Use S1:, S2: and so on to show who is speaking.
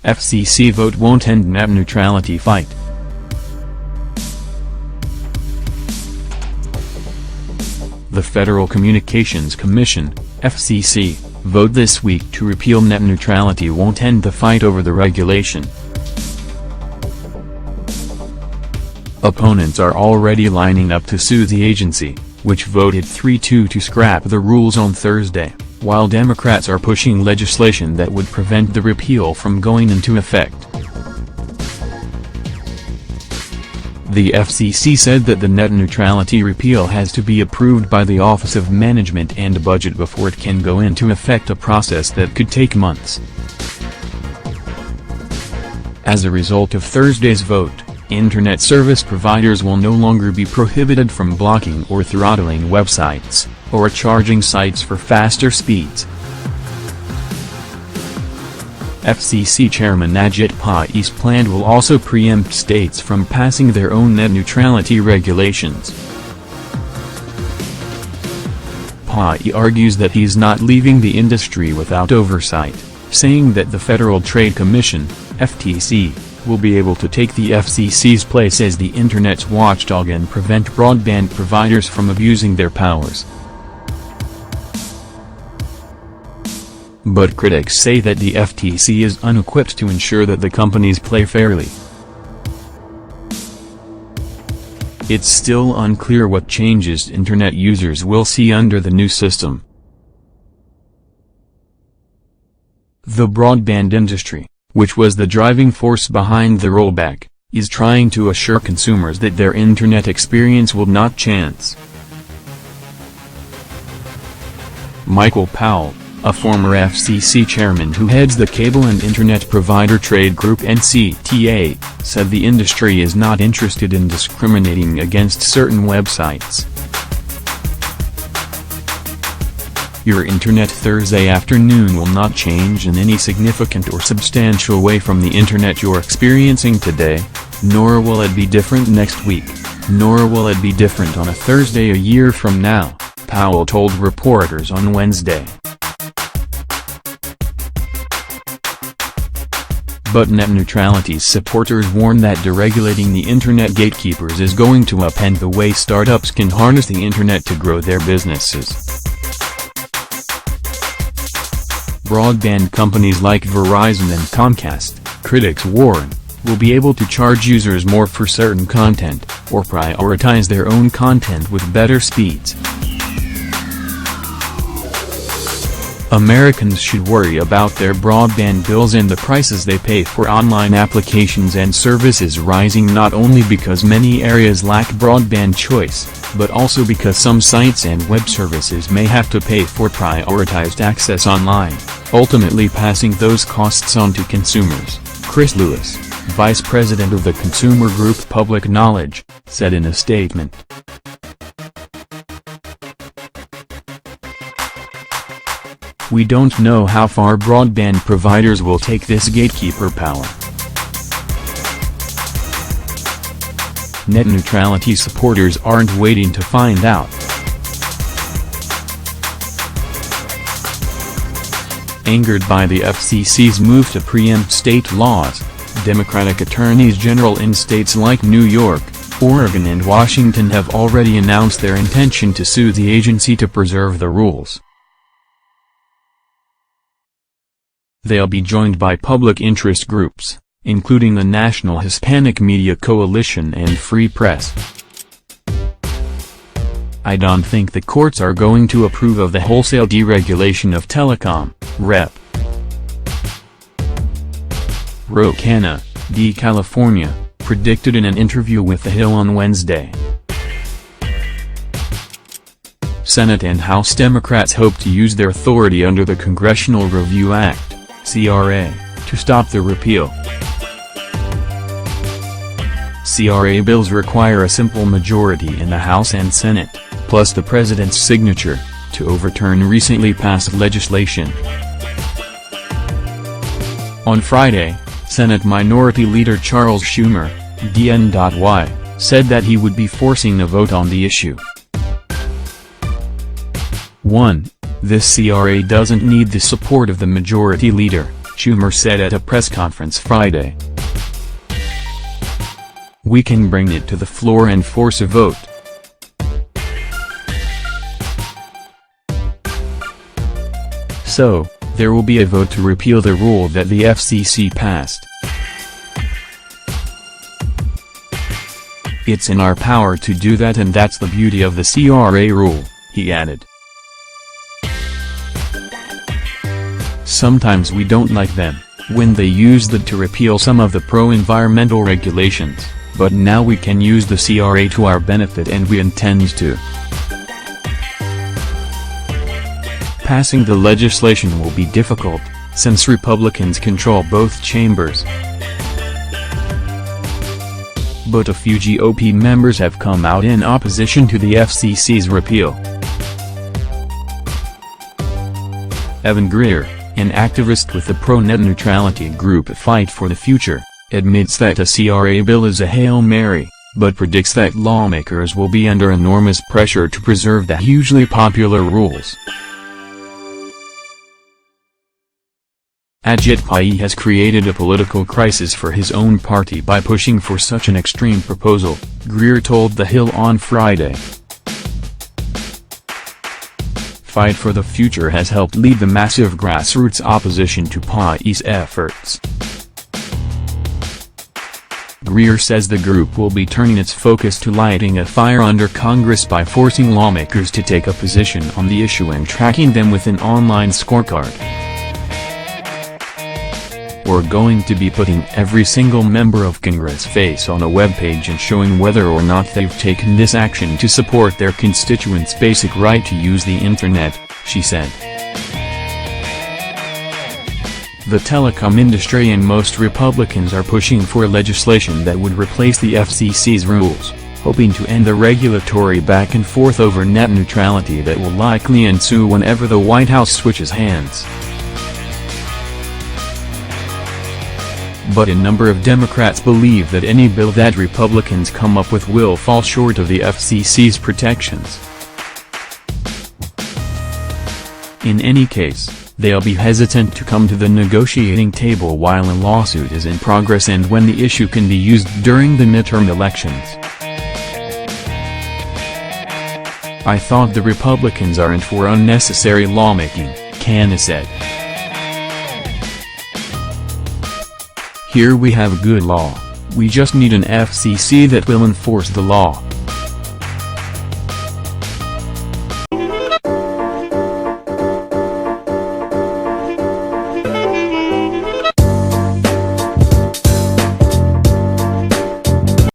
S1: FCC vote won't end net neutrality fight. The Federal Communications Commission, FCC, vote this week to repeal net neutrality won't end the fight over the regulation. Opponents are already lining up to sue the agency, which voted 3-2 to scrap the rules on Thursday, while Democrats are pushing legislation that would prevent the repeal from going into effect. The FCC said that the net neutrality repeal has to be approved by the Office of Management and Budget before it can go into effect, a process that could take months. As a result of Thursday's vote, Internet service providers will no longer be prohibited from blocking or throttling websites, or charging sites for faster speeds. FCC Chairman K.N.B.T's plan will also preempt states from passing their own net neutrality regulations. K.N.B.T argues that he's not leaving the industry without oversight, saying that the Federal Trade Commission, FTC, will be able to take the FCC's place as the Internet's watchdog and prevent broadband providers from abusing their powers. But critics say that the FTC is unequipped to ensure that the companies play fairly. It's still unclear what changes Internet users will see under the new system. The broadband industry, which was the driving force behind the rollback, is trying to assure consumers that their Internet experience will not change. Michael Powell, a former FCC chairman who heads the Cable and Internet Provider Trade Group (NCTA), said the industry is not interested in discriminating against certain websites. Your Internet Thursday afternoon will not change in any significant or substantial way from the Internet you're experiencing today, nor will it be different next week, nor will it be different on a Thursday a year from now, Powell told reporters on Wednesday. But net neutrality's supporters warn that deregulating the Internet gatekeepers is going to upend the way startups can harness the Internet to grow their businesses. Broadband companies like Verizon and Comcast, critics warn, will be able to charge users more for certain content, or prioritize their own content with better speeds. Americans should worry about their broadband bills and the prices they pay for online applications and services rising, not only because many areas lack broadband choice, but also because some sites and web services may have to pay for prioritized access online, ultimately passing those costs on to consumers, Chris Lewis, vice president of the consumer group Public Knowledge, said in a statement. We don't know how far broadband providers will take this gatekeeper power. Net neutrality supporters aren't waiting to find out. Angered by the FCC's move to preempt state laws, Democratic attorneys general in states like New York, Oregon and Washington have already announced their intention to sue the agency to preserve the rules. They'll be joined by public interest groups, including the National Hispanic Media Coalition and Free Press. I don't think the courts are going to approve of the wholesale deregulation of telecom, Rep. wrote K.N.B.T, California, predicted in an interview with The Hill on Wednesday. Senate and House Democrats hope to use their authority under the Congressional Review Act, CRA, to stop the repeal. CRA bills require a simple majority in the House and Senate, plus the President's signature, to overturn recently passed legislation. On Friday, Senate Minority Leader Charles Schumer, D.N.Y., said that he would be forcing a vote on the issue. 1. This CRA doesn't need the support of the majority leader, Schumer said at a press conference Friday. We can bring it to the floor and force a vote. So, there will be a vote to repeal the rule that the FCC passed. It's in our power to do that, and that's the beauty of the CRA rule, he added. Sometimes we don't like them, when they use that to repeal some of the pro-environmental regulations, but now we can use the CRA to our benefit, and we intend to. Passing the legislation will be difficult, since Republicans control both chambers. But a few GOP members have come out in opposition to the FCC's repeal. Evan Greer, an activist with the pro-net neutrality group Fight for the Future, admits that a CRA bill is a Hail Mary, but predicts that lawmakers will be under enormous pressure to preserve the hugely popular rules. Ajit Pai has created a political crisis for his own party by pushing for such an extreme proposal, Greer told The Hill on Friday. Fight for the Future has helped lead the massive grassroots opposition to Pai's efforts. Greer says the group will be turning its focus to lighting a fire under Congress by forcing lawmakers to take a position on the issue and tracking them with an online scorecard. We're going to be putting every single member of Congress' face on a webpage and showing whether or not they've taken this action to support their constituents' basic right to use the internet, she said. The telecom industry and most Republicans are pushing for legislation that would replace the FCC's rules, hoping to end the regulatory back and forth over net neutrality that will likely ensue whenever the White House switches hands. But a number of Democrats believe that any bill that Republicans come up with will fall short of the FCC's protections. In any case, they'll be hesitant to come to the negotiating table while a lawsuit is in progress and when the issue can be used during the midterm elections. I thought the Republicans aren't for unnecessary lawmaking, K.N.B.T said. Here we have a good law, we just need an FCC that will enforce the law.